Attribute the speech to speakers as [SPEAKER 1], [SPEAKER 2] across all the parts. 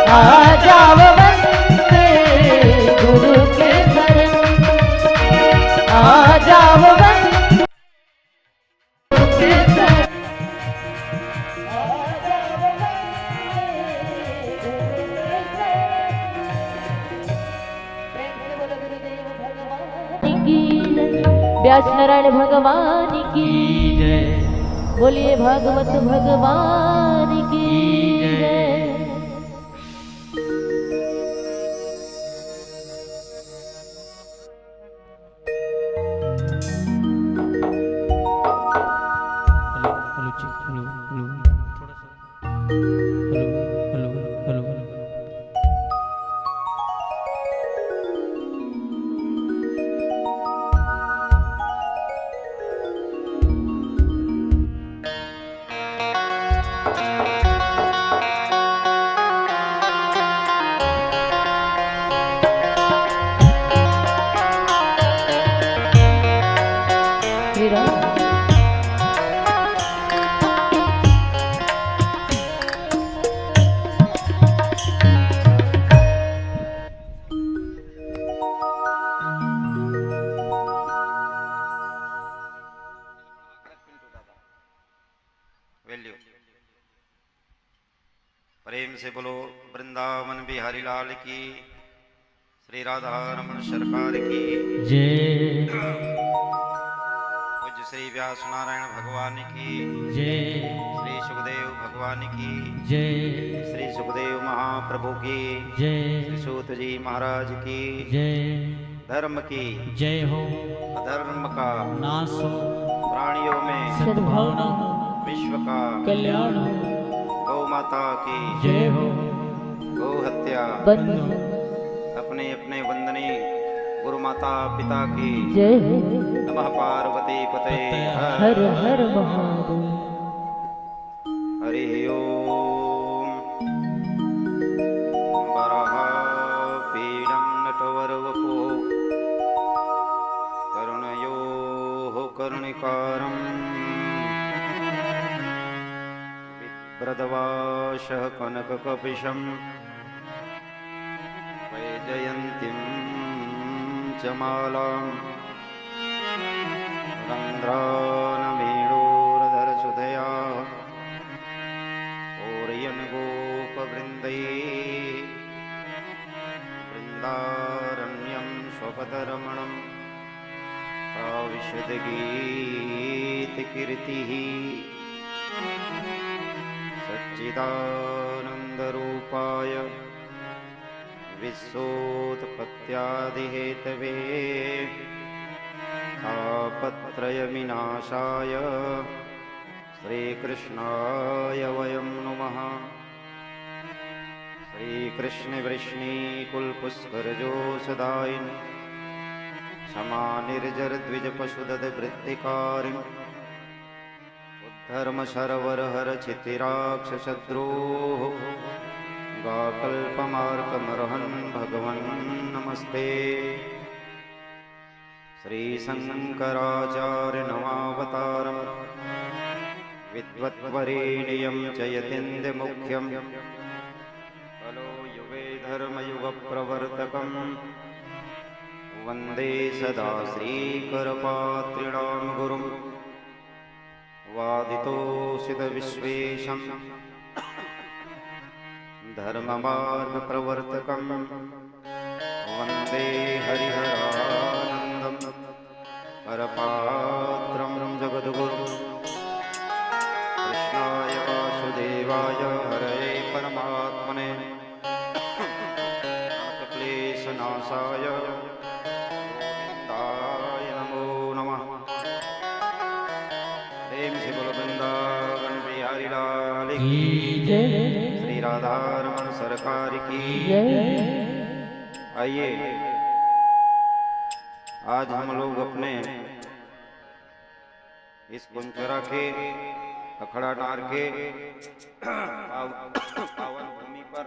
[SPEAKER 1] आ जाओ बंदे गुरु के शरण, आ जाओ बंदे गुरु के शरण, आ जाओ बंदे गुरु के शरण। प्रेम से बोलो गुरुदेव भगवान की जय, व्यास नारायण भगवान की जय, बोलिए भागवत भगवान की जय।
[SPEAKER 2] प्रेम से बोलो वृंदावन बिहारी लाल की, श्री राधा रमन सरकार की
[SPEAKER 1] जय,
[SPEAKER 2] पूज्य श्री व्यास नारायण भगवान की
[SPEAKER 1] जय,
[SPEAKER 2] श्री सुखदेव भगवान की
[SPEAKER 1] जय,
[SPEAKER 2] श्री सुखदेव महाप्रभु की
[SPEAKER 1] जय,
[SPEAKER 2] श्री सूत जी महाराज की
[SPEAKER 1] जय,
[SPEAKER 2] धर्म की
[SPEAKER 1] जय हो,
[SPEAKER 2] अधर्म का
[SPEAKER 1] नाश हो,
[SPEAKER 2] प्राणियों में
[SPEAKER 1] सद्भावना हो,
[SPEAKER 2] विश्व का
[SPEAKER 1] कल्याण हो,
[SPEAKER 2] गौ माता की
[SPEAKER 1] जय हो,
[SPEAKER 2] गौ हत्या
[SPEAKER 1] बंद हो,
[SPEAKER 2] अपने अपने वंदनीय गुरु माता पिता की
[SPEAKER 1] जय हो,
[SPEAKER 2] नमः पार्वती पते
[SPEAKER 1] हर हर महादेव।
[SPEAKER 2] हरि ओम। वराहपीडं नटवरवपो कर्णयोः कर्णिकारम् बिभ्रदवाशः कनककपिशं वैजयन्तीं च मालाम् रन्ध्रानमीडोरधरसुधया ओरयन् गोपवृन्दै वृन्दारण्यं स्वपदरमणं प्राविशद्गीतकीर्तिः सच्चिदानन्दरूपाय विश्वोत्पत्त्यादिहेतवे तापत्रयविनाशाय श्रीकृष्णाय वयं नमः। श्रीकृष्णवृष्णीकुलपुष्करजोषदायिन् क्षमानिर्जरद्विजपशुदधवृत्तिकारिन् उद्धर्मशरवरहरचितिराक्षशत्रोः गाकल्पमार्कमर्हन् भगवन् नमस्ते। श्रीशङ्कराचार्य नमावतारम् विद्वद्वरेण्यं च यतीन्द्रमुख्यं कलो युगे धर्मयुगप्रवर्तकं वन्दे सदा श्रीकरपात्रिणां गुरुं वादितोषितविश्वेशं धर्ममार्गप्रवर्तकं वन्दे हरिहरानन्दं परपात्रं जगद्गुरुं कृष्णाय वासुदेवाय हरये परमात्मने क्लेशनाशाय गोविन्दाय नमो नमः। प्रेम से बोलो वृंदावन बिहारी लाल की
[SPEAKER 1] जय,
[SPEAKER 2] श्री राधा रमन सरकार की
[SPEAKER 1] जय।
[SPEAKER 2] आइए आज हम लोग अपने इस कुंचरा के अखड़ा डार के पावन भूमि पर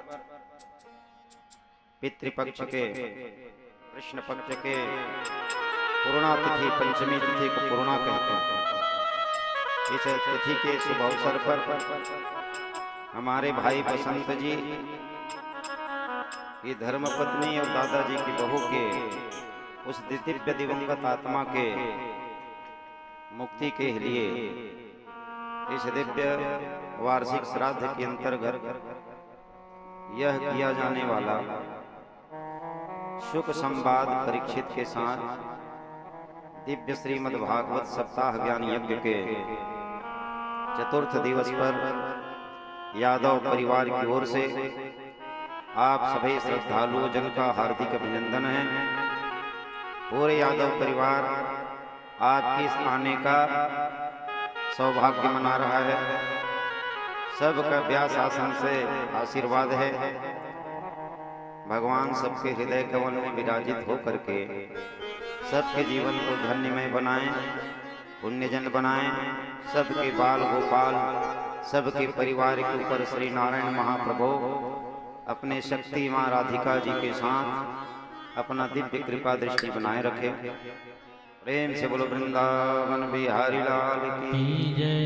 [SPEAKER 2] पितृपक्ष के कृष्ण पक्ष के पूर्णा तिथि पंचमी तिथि को पूर्णा कहते हैं। इस तिथि के शुभ अवसर पर हमारे भाई बसंत जी कि धर्मपत्नी और दादाजी की बहू के उस दिव्य दिवंगत आत्मा के मुक्ति के लिए इस दिव्य वार्षिक श्राद्ध के अंतर्गत यह किया जाने वाला शुक संवाद परीक्षित के साथ दिव्य श्रीमद् भागवत सप्ताह ज्ञान यज्ञ के चतुर्थ दिवस पर यादव परिवार की ओर से आप सभी श्रद्धालुओं जन का हार्दिक अभिनंदन है। पूरे यादव परिवार आपके इस आने का सौभाग्य मना रहा है। सबका व्यास आसन से आशीर्वाद है। भगवान सबके हृदय कमल में विराजित होकर के सबके जीवन को धन्यमय बनाएं, पुण्यजन बनाएं। सबके बाल गोपाल, सबके परिवार के ऊपर श्री नारायण महाप्रभु अपने शक्ति मां राधिका जी के साथ अपना दिव्य कृपा दृष्टि बनाए रखे। प्रेम से बोलो वृंदावन बिहारी लाल की जय।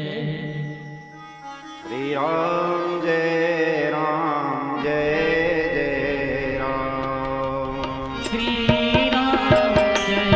[SPEAKER 2] श्री राम जय राम जय जय राम।
[SPEAKER 1] श्री राम जय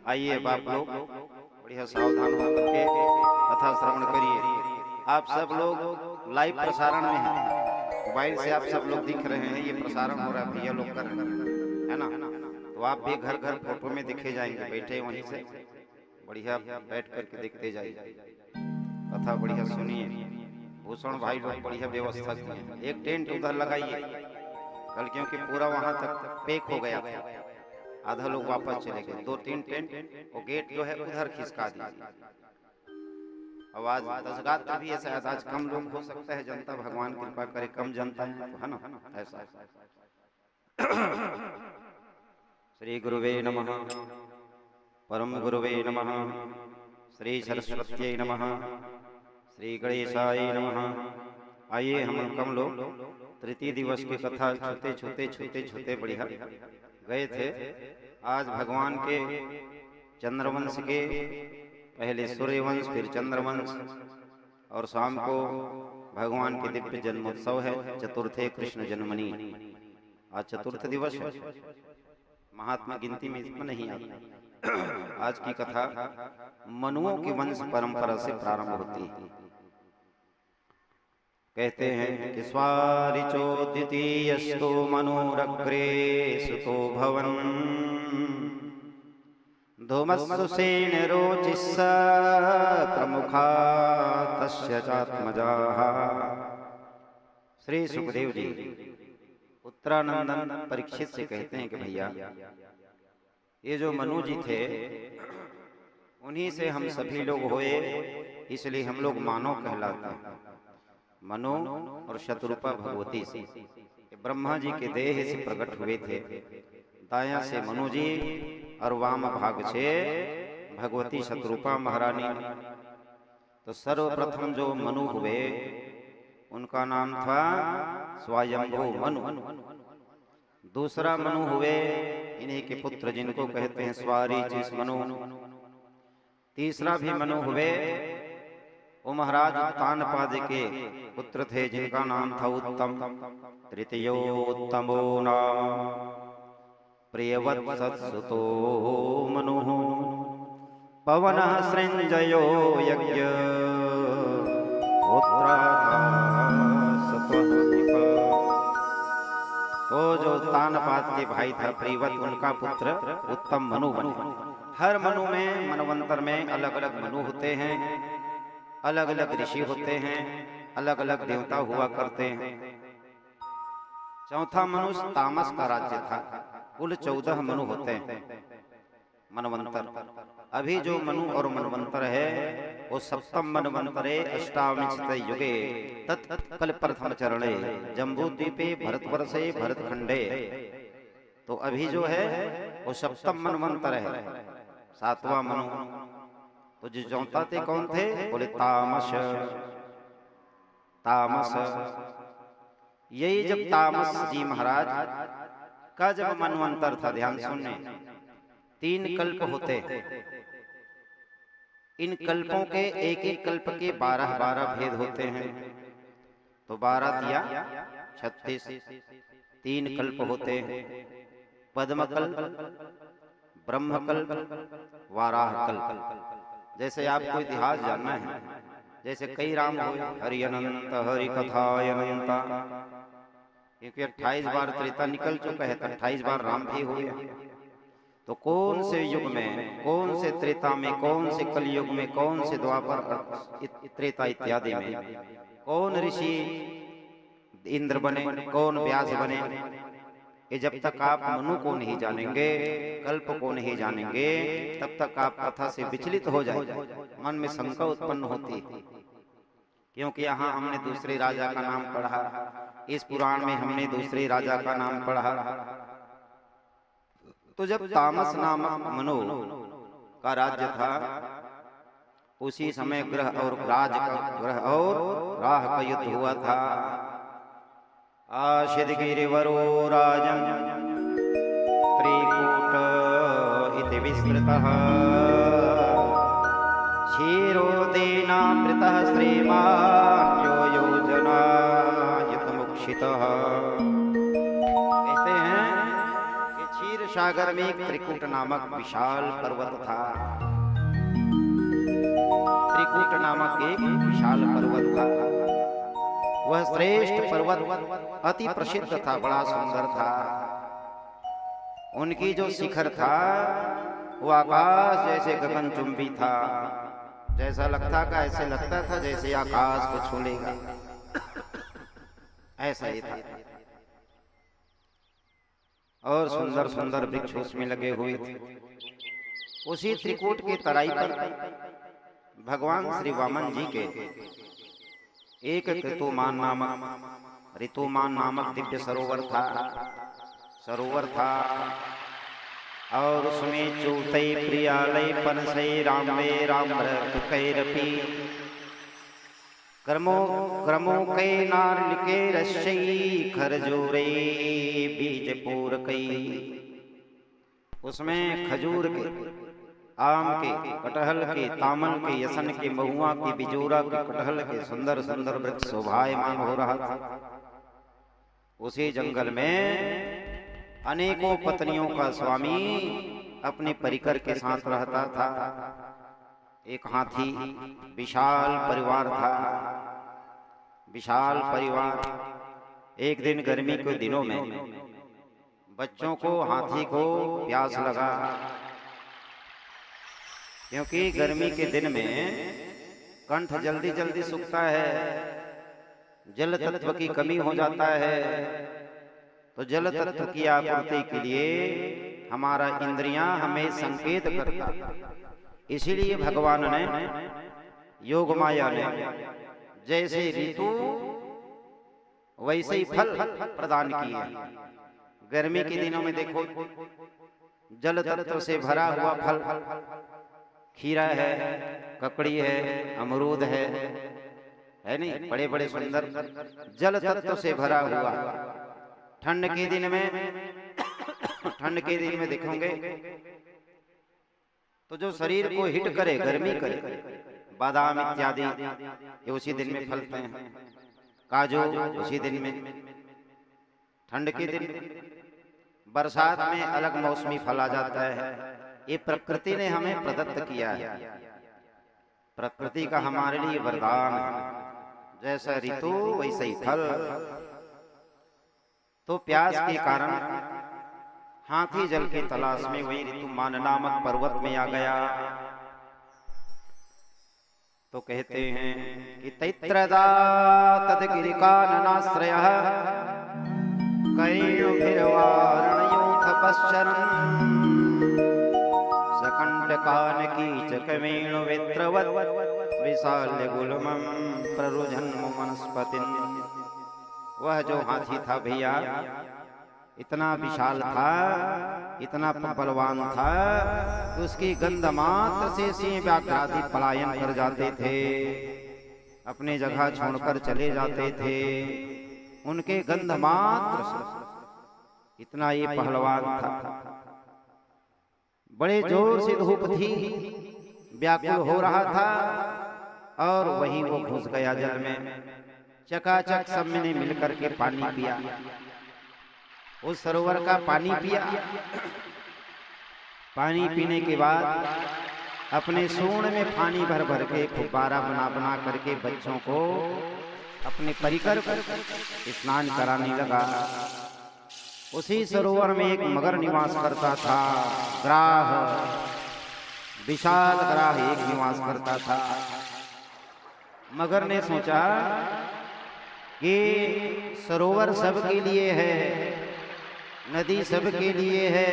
[SPEAKER 2] आइए अब आप लोग बढ़िया सावधान होकर के कथा श्रवण करिए। आप सब लोग लाइव प्रसारण में हैं, मोबाइल से आप सब लोग दिख रहे हैं, ये प्रसारण हो रहा है, भैया लोग कर रहे हैं, है ना। तो आप भी घर घर फोटो में दिखे जाएंगे, बैठे वहीं से बढ़िया बैठ करके देखते जाइए, कथा बढ़िया सुनिए। भूषण भाई लोग बढ़िया व्यवस्था की है। एक टेंट उधर लगाइए कल, क्योंकि पूरा वहां तक पैक हो गया था, आधा लोग वापस चले गए। 2-3 टेंट वो गेट जो है उधर खिसका दीजिए। आवाज 10 गात्र भी है, शायद आज कम लोग हो सकता है, जनता भगवान कृपा करे कम जनता है तो, है ना ऐसा। श्री गुरुवे नमः, परम गुरुवे नमः, श्री सरस्वत्यै नमः, श्री गणेशाय नमः। आइए हम लोग तृतीय दिवस की कथा छूते बढ़िया गए थे। आज भगवान के चंद्रवंश के पहले सूर्यवंश, फिर चंद्रवंश, और शाम को भगवान के दिव्य जन्मोत्सव है, चतुर्थे कृष्ण जन्मनी। आज चतुर्थ दिवस है, महात्मा गिनती में इसमें नहीं आता। आज की कथा मनुओं की वंश परंपरा से प्रारंभ होती है। कहते हैं कि स्वारिचो द्वितीयस्तु मनुरग्रे सुतो भवन, धूमस्सुसेन रोचिस्स प्रमुखा तस्य चात्मजाः। श्री सुखदेव जी उत्तरानंदन परीक्षित से कहते हैं कि भैया ये जो मनु जी थे उन्हीं से हम सभी लोग हुए, इसलिए हम लोग मानव कहलाते हैं। मनु और शतरूपा भगवती से ब्रह्मा जी के देह से प्रकट हुए थे। दाया से मनु जी और वाम भाग से भगवती शतरूपा महारानी। तो सर्वप्रथम जो मनु हुए उनका नाम था स्वयंभू मनु। दूसरा मनु हुए इन्हीं के पुत्र जिनको कहते हैं स्वारिचिस मनु। तीसरा भी मनु हुए वो महाराज तानपाद के पुत्र थे जिनका नाम था उत्तम। तृतीयोत्तमो नाम प्रियवत्सुतो मनु, पवनः सृञ्जयो यज्ञ तो जो तानपाद के भाई था प्रियवत, उनका पुत्र उत्तम मनु बने। हर मनु में मनवंतर में अलग अलग मनु होते हैं, अलग अलग ऋषि होते हैं, अलग अलग देवता हुआ करते हैं। चौथा मनु तामस का राज्य था। कुल 14 मनु होते हैं मनवंतर। अभी जो मनु और मनवंतर है वो सप्तम मनवंतरे अष्टाविंशत युगे तत्कल प्रथम चरणे जम्बूद्वीपे भरतवर्षे भरतखंडे। तो अभी जो है वो सप्तम मनवंतर है, 7वां मनु। तो जो चौथा थे कौन थे? बोले तामस। यही जब तामस जी महाराज का जब मनवंतर था, ध्यान सुनने, 3 कल्प होते हैं। इन कल्पों के एक एक कल्प के 12 भेद होते हैं। तो 12 दिया 36, 3 कल्प होते हैं। पद्मकल्प, ब्रह्मकल्प, वाराहकल्प। जैसे आपको इतिहास जानना है, जैसे कई राम हुए, हरि अनंत हरि कथाय अनंता, क्योंकि 28 बार त्रेता निकल चुका है, तो 28 बार राम भी हुए। तो कौन से युग में, कौन से त्रेता में, कौन से कलयुग में, कौन से द्वापर त्रेता इत्यादि में कौन ऋषि इंद्र बने, कौन व्यास बने, ये जब तक आप मनु को नहीं जानेंगे, कल्प को नहीं जानेंगे, तब तक आप कथा से विचलित हो जाएंगे। मन में शंका उत्पन्न होती है, क्योंकि यहाँ हमने दूसरे राजा का नाम पढ़ा, इस पुराण में हमने दूसरे राजा का नाम पढ़ा। तो जब तामस नामक मनु का राज्य था, उसी समय ग्रह और राह का युद्ध हुआ था। आशिद गिरिवरो राजन त्रिकूट इति विस्तृतः, क्षीरोदेनावृतः श्रीमान् यो योजनायतमुक्षितः। कहते हैं कि क्षीर सागर में एक त्रिकूट नामक विशाल पर्वत था। त्रिकूट नामक एक विशाल पर्वत था। वह श्रेष्ठ पर्वत अति प्रसिद्ध था, बड़ा सुंदर था। उनकी जो शिखर था वो आकाश जैसे गगनचुंबी था। जैसा लगता का ऐसे लगता था जैसे आकाश को छू लेगा, ऐसा ही था। और सुंदर सुंदर वृक्ष उसमें लगे हुए थे। उसी त्रिकूट के तराई पर भगवान श्री वामन जी के एक ऋतुमान नामक दिव्य सरोवर था और उसमें चूतई प्रियालय पनसई रामवे रामभ्रत कैरपी क्रमो कै नारिके रस्यई खरजूरे बीज पूरकई। उसमें खजूर के, आम के, कटहल के, तामल के, यसन के, महुआ के, बिजूरा के, कटहल के सुंदर सुंदर वृक्ष शोभायमान हो रहा था। उसी जंगल में अनेकों पत्नियों का स्वामी अपने परिकर के साथ रहता था। एक हाथी विशाल परिवार था, विशाल परिवार। एक दिन गर्मी के दिनों में बच्चों को, हाथी को प्यास लगा, क्योंकि गर्मी के दिन में कंठ जल्दी जल्दी सूखता है, जल तत्व की कमी हो जाता है। तो जल तत्व की आपूर्ति के लिए हमारा इंद्रियां हमें संकेत करता, इसीलिए भगवान ने योग माया ने जैसे ऋतु वैसे ही फल प्रदान किए। गर्मी के दिनों में देखो जल तत्व से भरा हुआ फल, खीरा है, ककड़ी है, अमरूद है नहीं, बड़े बड़े सुंदर जल तत्व से भरा हुआ। ठंड के दिन में देखोगे तो जो शरीर को हिट करे, गर्मी करे, बादाम इत्यादि ये उसी दिन में फलते हैं, काजू उसी दिन में। ठंड के दिन, बरसात में अलग मौसमी फल आ जाता है। ये प्रकृति ने हमें प्रदत्त किया है, प्रकृति का हमारे लिए वरदान है। जैसा ऋतु वैसे ही फल। तो प्यास के कारण हाथी जल के तलाश में वही ऋतुमान नामक पर्वत में आ गया। तो कहते हैं कि तैत्रदा तद्गिरिकाननाश्रयः कैर्भिर्वारणयोऽथ पश्चरन् सकण्टकानकीचकवेणुवित्रवत् विशाल्यगुल्मं प्ररुजन्म वनस्पतिम्। वह जो हाथी था भैया इतना विशाल था, इतना बलवान था, उसकी गंध मात्र से सिंह व्याघ्रादि पलायन कर जाते थे, अपने जगह छोड़कर चले जाते थे। उनके गंध मात्र से इतना ये पहलवान था। बड़े जोर से धूप थी, व्याकुल हो रहा था और वहीं वो घुस गया जल में। चकाचक सब ने मिलकर के पानी पिया, उस सरोवर का पानी पिया। पानी पीने के बाद अपने सूंड में पानी भर भर के फुब्बारा बना बना करके बच्चों को अपने परिकर पर स्नान कराने लगा। उसी सरोवर में एक मगर निवास करता था, ग्राह, विशाल ग्राह एक निवास करता था। मगर ने सोचा कि सरोवर सबके लिए है, नदी सबके लिए है,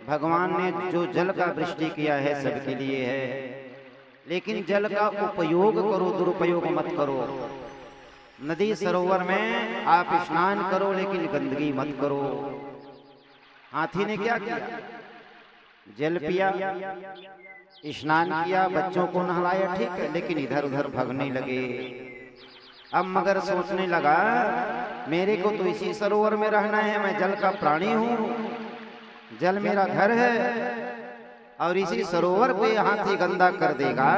[SPEAKER 2] भगवान ने जो जल का वृष्टि किया है सबके लिए है, लेकिन जल का उपयोग करो, दुरुपयोग मत करो। नदी सरोवर में आप स्नान करो लेकिन गंदगी मत करो। हाथी ने क्या किया? जल पिया, स्नान किया, बच्चों को नहलाया, ठीक है, लेकिन इधर उधर भागने लगे। अब मगर सोचने लगा मेरे को तो इसी सरोवर में रहना है, मैं जल का प्राणी हूँ, जल मेरा घर है और इसी सरोवर को हाथी गंदा कर देगा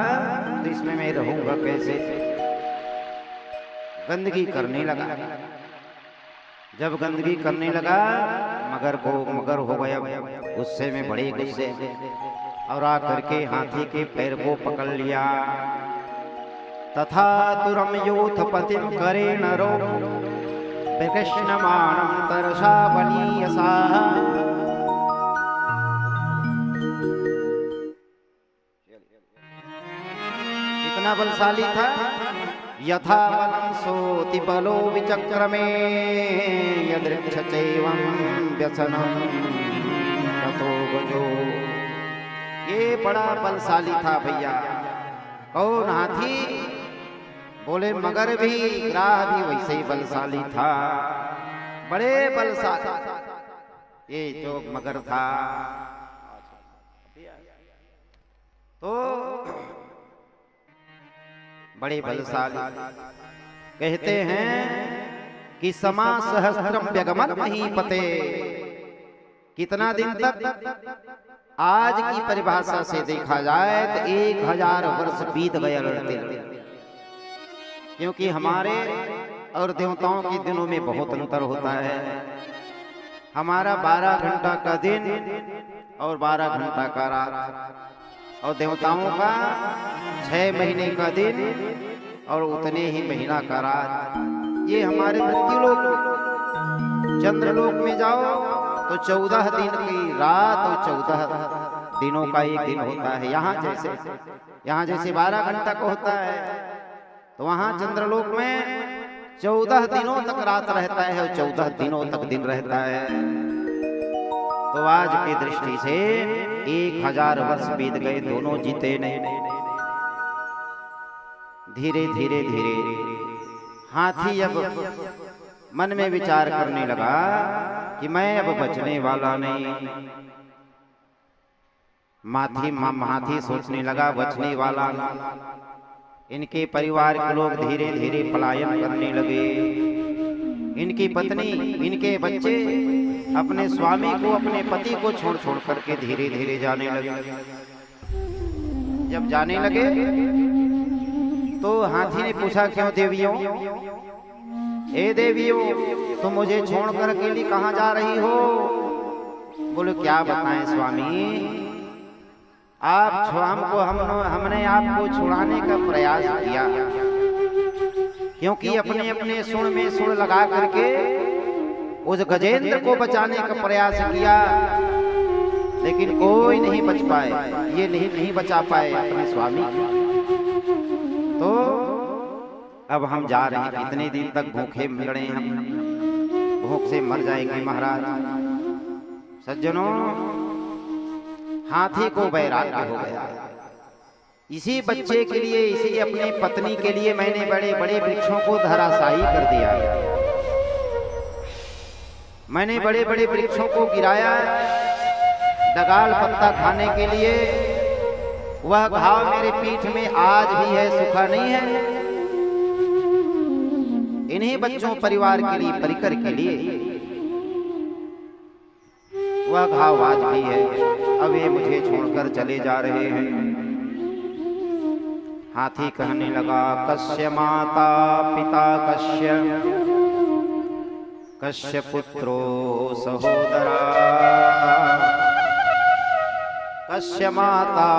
[SPEAKER 2] तो इसमें मैं रहूंगा कैसे? गंदगी करने लगा। जब गंदगी करने लगा मगर हो गया गुस्से में, बड़े गुस्से, और आकर के हाथी के पैर को पकड़ लिया। तथा तुरम यूथ पतिम करेण रो विकृष्णमाणं तरसा बनीयसा। कितना बलशाली था। यथा बलं सोति बलो विचक्रमे यदृक्ष चैवं व्यसनं ततो गजो। ये बड़ा बलशाली था भैया। कौन? हाथी? बोले मगर भी, ग्राह भी वैसे ही बलशाली था, बड़े बलशाली ये जो मगर था। तो बड़े बलशाली कहते हैं कि समा सहस्त्रम व्यगमन नहीं पते। कितना दिन तक? आज की परिभाषा से देखा जाए तो 1000 वर्ष बीत गए लड़ते लड़ते। क्योंकि हमारे और देवताओं के दिनों में बहुत अंतर होता है। हमारा 12 घंटा का दिन और 12 घंटा का रात, और देवताओं का 6 महीने का दिन और उतने ही महीना का रात। ये हमारे मृत्युलोक। चंद्रलोक में जाओ तो 14 दिन की रात और 14 दिनों का एक दिन होता है। यहाँ जैसे 12 घंटा का होता है, तो वहाँ चंद्रलोक में 14 दिनों तक रात रहता है और 14 दिनों तक दिन रहता है। तो आज की दृष्टि से 1000 वर्ष बीत गए, दोनों जीते नहीं। धीरे धीरे धीरे हाथी अब मन में विचार करने लगा कि मैं अब बचने वाला नहीं। हाथी सोचने लगा बचने वाला। इनके परिवार के लोग धीरे धीरे पलायन करने लगे। इनकी पत्नी, इनके बच्चे अपने स्वामी को, अपने पति को छोड़ छोड़ करके धीरे धीरे जाने लगे। जब जाने लगे तो हाथी ने पूछा, क्यों देवियों? ए देवियों, तुम मुझे छोड़ कर अकेली कहाँ जा रही हो? बोले क्या बताएं स्वामी, हमने आपको छुड़ाने का प्रयास किया, क्योंकि अपने अपने सुण में सुण लगा करके उस गजेंद्र को बचाने का प्रयास किया, लेकिन कोई नहीं बच पाए। ये नहीं बचा पाए अपने स्वामी। तो अब हम जा रहे हैं, कितने दिन तक भूखे लड़े? हम भूख से मर जाएंगे महाराज। सज्जनों, हाथी को वैराग्य हो गया। इसी बच्चे के लिए, इसी अपनी पत्नी के लिए मैंने बड़े बड़े वृक्षों को धराशायी कर दिया। मैंने बड़े बड़े वृक्षों को गिराया डगाल पत्ता खाने के लिए। वह घाव मेरे पीठ में आज भी है, सूखा नहीं है। इन्हीं बच्चों परिवार के लिए, परिकर के लिए वह घाव आज भी है। अब ये मुझे छोड़कर चले जा रहे हैं। हाथी कहने लगा, कस्य माता पिता कस्य, कस्य पुत्रो सहोदरा, कस्य माता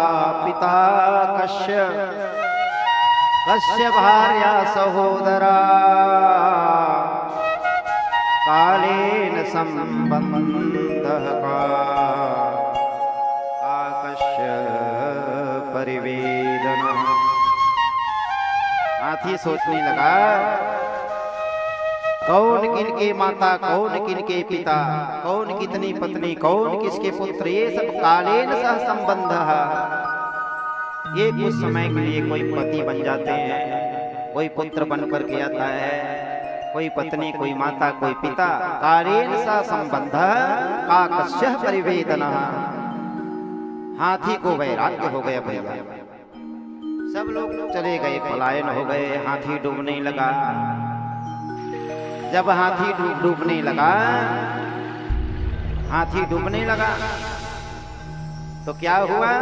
[SPEAKER 2] पिता कस्य, कस्य भार्या सहोदरा, कालेन संबंधः का कस्य परिवेदनः। हाथी सोचने लगा, कौन किनके माता, कौन किनके पिता, कौन कितनी पत्नी, कौन किसके पुत्र, ये सब कालेन सह संबंध। ये कुछ समय के लिए कोई पति बन जाते हैं, कोई पुत्र बन करके आता है, कोई पत्नी, कोई माता, कोई पिता। कालेन सह संबंध का कस्य परिवेदनः। हाथी को वैराग्य हो गया भैया। सब लोग चले गए, पलायन हो गए। हाथी डूबने लगा। जब हाथी डूबने लगा तो क्या हुआ?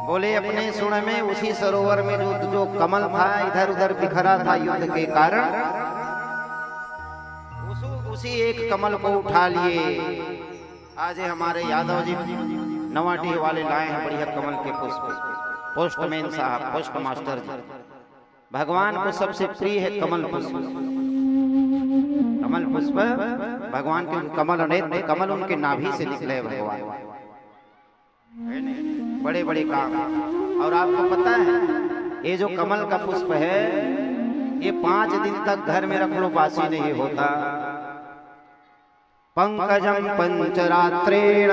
[SPEAKER 2] बोले अपने सुण में, उसी सरोवर में जो कमल था इधर उधर बिखरा था युद्ध के कारण, उसी एक कमल को उठा लिए। आज हमारे यादव जी नवाडीह वाले लाए हैं बढ़िया कमल के पुष्प। पोस्टमैन साहब, पोस्ट मास्टर जी, भगवान को सबसे प्रिय है कमल पुष्प। कमल पुष्प भगवान के, कमल नेत्र, कमल उनके नाभि से निकले भगवान। बड़े बड़े काम और आपको पता है ये जो कमल का पुष्प है ये 5 दिन तक घर में रख लो बासी नहीं होता। पंकजम पंचरात्रेण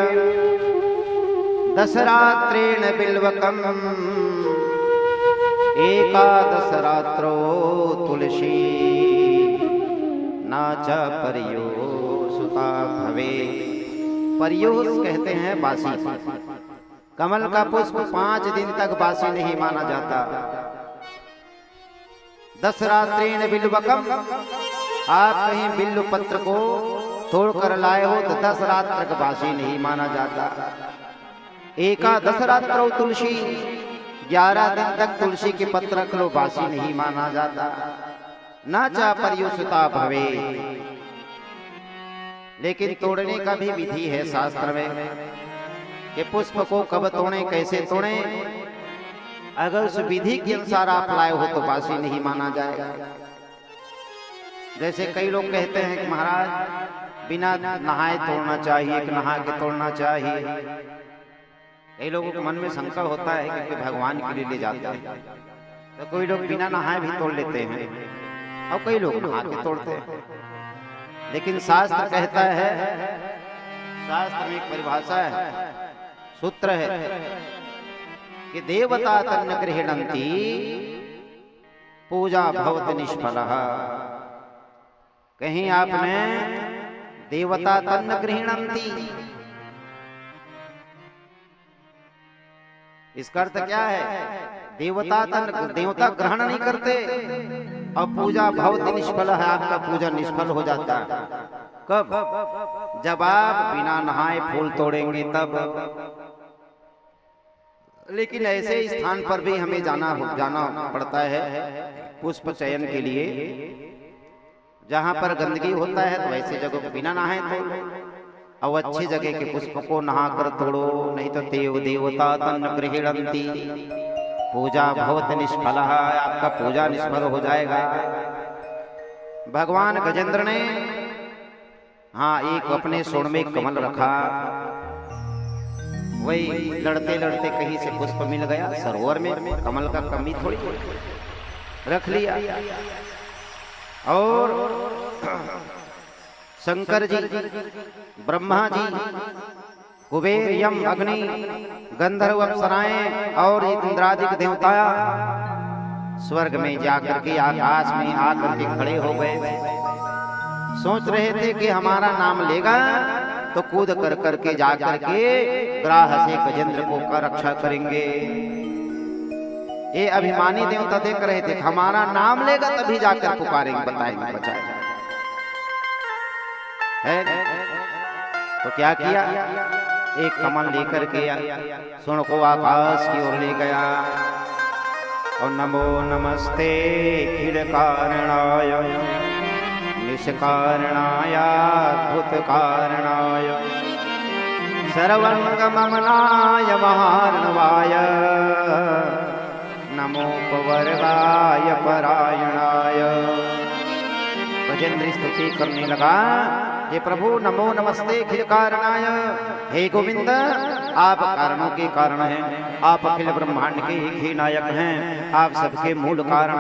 [SPEAKER 2] दशरात्रेण बिल्वकम एकादश रात्रो तुलसी नाच पर्योसुता भवे। पर्योस कहते हैं बासी। कमल का पुष्प 5 दिन तक बासी नहीं माना जाता। दशरात्रेण बिल्वकम, आप कहीं बिल्व पत्र को तोड़कर लाए हो तो 10 रात तक बासी नहीं माना जाता। एकादश रात्रो तुलसी, 11 दिन तक तुलसी के पत्र रख लो बासी नहीं माना जाता। ना चा पर्युषिता भवे, लेकिन तोड़ने का भी विधि है शास्त्र में कि पुष्प को कब तोड़े कैसे तोड़े। अगर उस विधि के अनुसार आप लाए हो तो बासी नहीं माना जाएगा। जैसे कई लोग कहते हैं कि महाराज बिना नहाए तोड़ना चाहिए कि नहा के तोड़ना चाहिए। कई लोगों के मन में शंका होता है कि भगवान के लिए ले जाते हैं, तो कोई लोग बिना नहाए भी तोड़ लेते हैं और कई लोग नहा के तोड़ते हैं। लेकिन शास्त्र कहता है, शास्त्र में एक परिभाषा है, सूत्र है कि देवता तन्न गृह्णन्ति पूजा भवति निष्फलः। कहीं आपने देवता तन्न गृह्णन्ति, इसका अर्थ क्या है? देवता ग्रहण नहीं करते और पूजा भवति निष्फलः, आपका पूजा निष्फल हो जाता है। कब? जब आप बिना नहाए फूल तोड़ेंगे तब। लेकिन ऐसे स्थान पर भी हमें जाना पड़ता है पुष्प चयन के लिए, जहां पर गंदगी होता है तो ऐसी जगह को बिना नहाए तोड़ो और अच्छी जगह के पुष्प को नहाकर तोड़ो, नहीं तो देवता तन्न गृह्णन्ति पूजा भवति निष्फलः, आपका पूजा निष्फल हो जाएगा। भगवान गजेंद्र ने एक अपने सोड़ में कमल रखा, वही लड़ते लड़ते कहीं से पुष्प मिल गया सरोवर में, कमल का कमी थोड़ी, रख लिया। और शंकर जी, ब्रह्मा जी, कुबेर, यम, अग्नि, गंधर्व, अप्सराएं और इंद्रादिक देवता स्वर्ग में जाकर के आकाश में आकर के खड़े हो गए। सोच रहे थे कि हमारा नाम लेगा तो कूद कर करके जा करके ग्राह से गजेंद्र को का रक्षा करेंगे। ये अभिमानी देवता देख रहे थे हमारा नाम लेगा तभी जाकर पुकारेंगे, बताएंगे, बचाएंगे। है तो क्या किया? एक कमल लेकर के सुन को आकाश की ओर ले गया और नमो नमस्ते अखिल कारणाय निष्कारणाय अद्भुत कारणाय सर्वंगमनाय महार्णवाय नमोपवर्गाय परायणाय। गजेंद्र स्तुति करने लगा, हे प्रभु नमो नमस्ते अखिल कारणाय, हे गोविंद आप कारणों के कारण हैं, आप अखिल ब्रह्मांड के एक ही नायक हैं, आप सबके मूल कारण,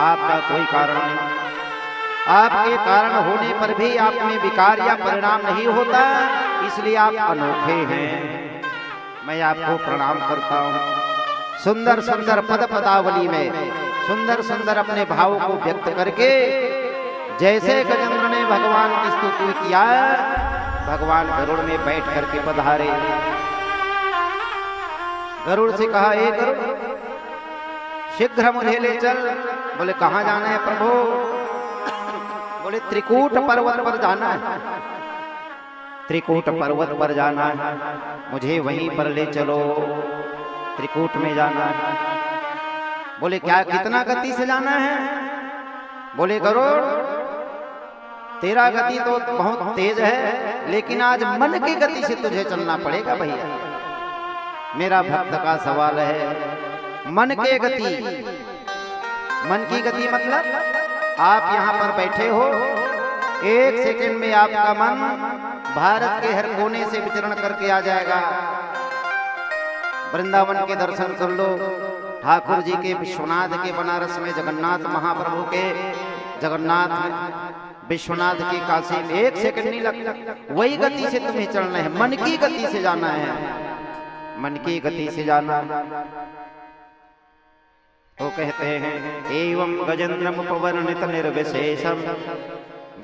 [SPEAKER 2] आपका कोई कारण नहीं। आपके कारण होने पर भी आप में विकार या परिणाम नहीं होता, इसलिए आप अनोखे हैं। मैं आपको प्रणाम करता हूँ। सुंदर सुंदर पद पदावली में सुंदर सुंदर अपने भाव को व्यक्त करके जैसे गजेंद्र ने भगवान की स्तुति किया, भगवान गरुड़ में बैठ करके पधारे। गरुड़ से कहा, ए गरुड़ शीघ्र मुझे ले चल। बोले कहाँ जाना है प्रभु? बोले त्रिकूट पर्वत पर जाना है। त्रिकूट पर्वत पर जाना है, मुझे वहीं पर ले चलो, त्रिकूट में जाना है। बोले क्या कितना गति से जाना है? बोले गरुड़ तेरा गति तो बहुत तेज है, लेकिन आज मन की गति से तुझे चलना पड़ेगा भैया। मेरा भक्त का सवाल है, मन के गति, मन की गति मतलब आप यहाँ पर बैठे हो, 1 सेकंड में आपका मन भारत के हर कोने से विचरण करके आ जाएगा। वृंदावन के दर्शन कर लो, ठाकुर जी के, विश्वनाथ के बनारस में, जगन्नाथ महाप्रभु के जगन्नाथ में, विश्वनाथ की काशी में 1 सेकंड नहीं लगता। वही गति से तुम्हें चलना है, मन की गति से जाना है, मन की गति से जाना। तो कहते हैं एवं गजेन्द्रमुपवर्णित निर्विशेषम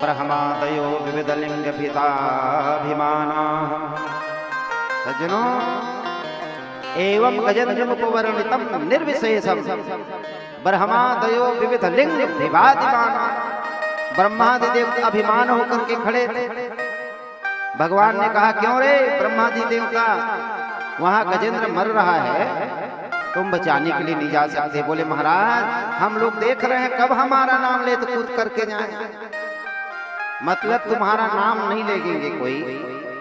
[SPEAKER 2] ब्रह्मादयो विविधलिंग भिताभिमाना। सज्जनों, एवं गजेन्द्रमुपवर्णितम निर्विशेषम ब्रह्मादयो विविधलिंग भिताभिमाना। ब्रह्मादि देवता अभिमान होकर के खड़े थे। भगवान ने कहा क्यों रे ब्रह्मादि देवता, वहां गजेंद्र मर रहा है, तुम बचाने के लिए नहीं जा सकते? बोले महाराज हम लोग देख रहे हैं कब हमारा नाम ले तो कूद करके जाए। मतलब तुम्हारा नाम नहीं लेंगे,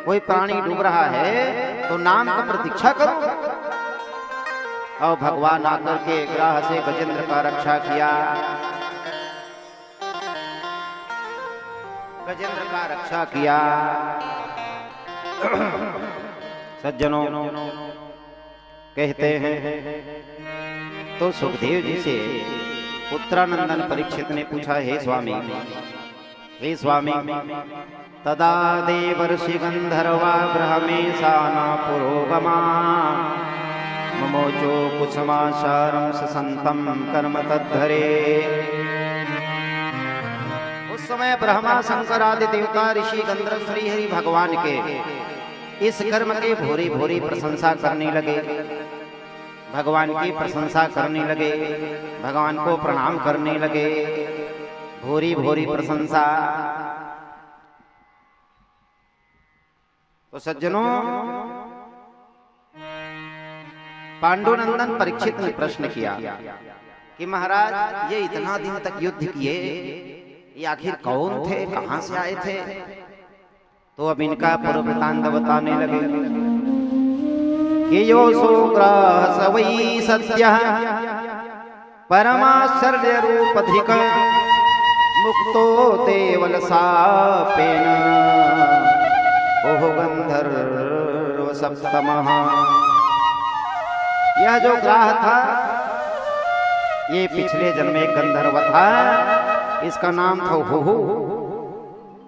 [SPEAKER 2] कोई प्राणी डूब रहा है तो नाम की प्रतीक्षा करो। और भगवान आकर के ग्राह से गजेंद्र का रक्षा किया, गजेंद्र का रक्षा किया। सज्जनों, कहते हैं तो सुखदेव जी से पुत्रानंदन परीक्षित ने पूछा, हे स्वामी, हे स्वामी, तदा देवर्षि गंधर्वा ब्रह्मेशाना पुरोगमा ममोचो कुसुमाशारं ससंतं कर्म तद्धरे। उस समय ब्रह्मा शंकर आदि देवता ऋषि गंधर्व श्री हरि भगवान के इस कर्म के भोरी भोरी प्रशंसा करने लगे, भगवान की प्रशंसा करने लगे, भगवान को प्रणाम करने लगे, भोरी भोरी प्रशंसा। तो सज्जनों, पांडुनंदन परीक्षित ने प्रश्न किया कि महाराज ये इतना दिन तक युद्ध किए, ये आखिर कौन थे, कहां से आए थे? तो अब इनका पूर्व वृत्तांत बताने लगे कि यो सोग्राह सवै सत्यः परमाश्चर्य रूपधिक मुक्तो देवल सापेन ओह गंधर्व सप्तमः। यह जो ग्राह था ये पिछले जन्म में गंधर्व था, इसका नाम था हो।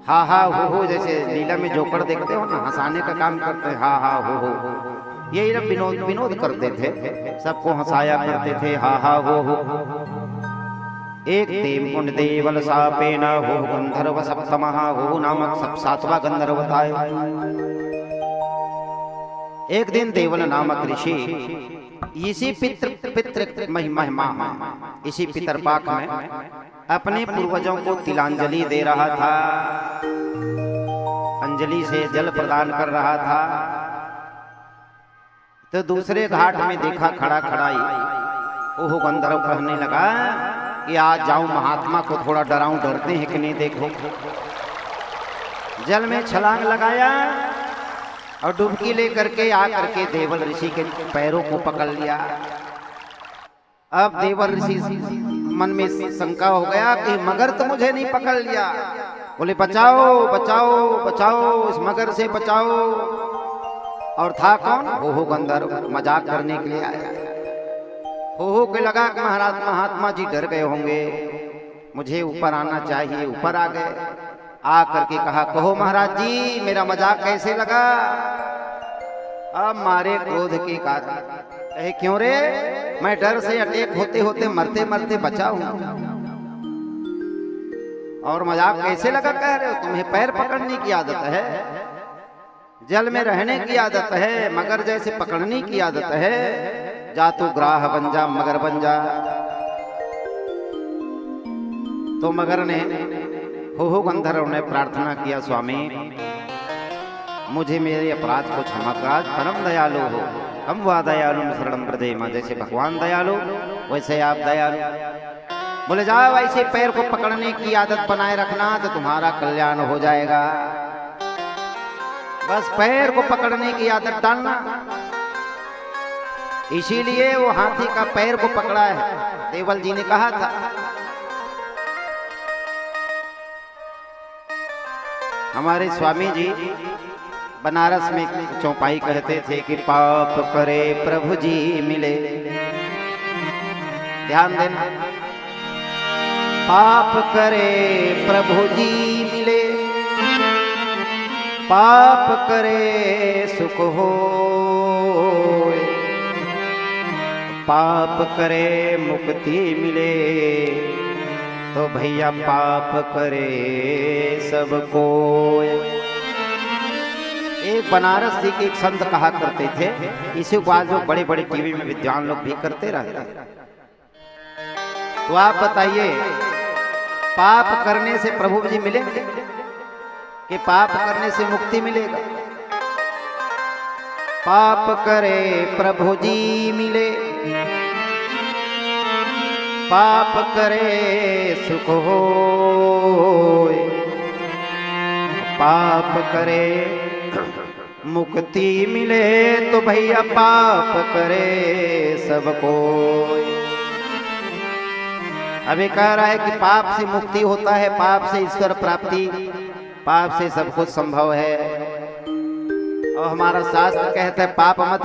[SPEAKER 2] हा हा हो, जैसे लीला में जोकर देखते हो ना, हंसाने का काम करते हैं, हा हा हो। ये विनोद करते थे, सबको हंसाया करते थे, हा हा हो। एक देव कुंड देवल सापेन हो गंधर्व सप्तमः, हो नामक 7वां गंधर्व था। एक दिन देवल नामक ऋषि इसी पितृ महिमा इसी पितरपाक में अपने पूर्वजों को तिलांजलि दे रहा था, अंजलि से जल प्रदान कर रहा था। तो दूसरे घाट में देखा खड़ा खड़ाई, ओह गंधर्व कहने लगा कि आज जाऊं महात्मा को थोड़ा डराऊं, डरते हैं कि नहीं देखो। जल में छलांग लगाया और डुबकी लेकर के आकर के देवल ऋषि के पैरों को पकड़ लिया। अब देवल ऋषि मन में शंका हो गया कि मगर तो मुझे नहीं पकड़ लिया। बोले बचाओ बचाओ बचाओ, इस मगर से बचाओ। और था कौन? हो गंधर्व मजाक करने के लिए आया। हो के लगा कि महाराज महात्मा जी डर गए होंगे, मुझे ऊपर आना चाहिए। ऊपर आ गए, आ करके कहा कहो महाराज जी मेरा मजाक कैसे लगा? अब मारे क्रोध के कारण कहे क्यों रे, मैं डर से अटैक होते होते मरते मरते बचा हूं, और मजाक कैसे लगा कह रहे हो? तुम्हें पैर पकड़ने की आदत है, जल में रहने की आदत है, मगर जैसे पकड़ने की आदत है। जा तू ग्राह बन जा, मगर बन जा। तो मगर ने हो गंधर्व ने प्रार्थना किया, स्वामी मुझे मेरे अपराध को क्षमा कर, परम दयालु हो। हम वा दयालु शरणम प्रदेमा, जैसे भगवान दयालु वैसे आप दयालु। बोले जाओ ऐसे पैर को पकड़ने की आदत बनाए रखना तो तुम्हारा कल्याण हो जाएगा। बस पैर को पकड़ने की आदत डालना। इसीलिए वो हाथी का पैर को पकड़ा है, देवल जी ने कहा था। हमारे स्वामी जी बनारस में एक चौपाई कहते थे कि पाप करे प्रभु जी मिले। ध्यान देना, पाप करे प्रभु जी मिले, पाप करे सुख होए, पाप करे मुक्ति मिले, तो भैया पाप करे सबको। एक बनारस जी के एक संत कहा करते थे, इसी को आज जो बड़े बड़े टीवी में विद्वान लोग भी करते रहते हैं। तो आप बताइए, पाप करने से प्रभु जी मिलेंगे कि पाप करने से मुक्ति मिलेगा? पाप करे प्रभु जी मिले, पाप करे सुख होए, पाप करे मुक्ति मिले, तो भैया पाप करे सबको। अभी कह रहा है कि पाप से मुक्ति होता है, पाप से ईश्वर प्राप्ति, पाप से सब कुछ संभव है। और हमारा शास्त्र कहता है पाप मत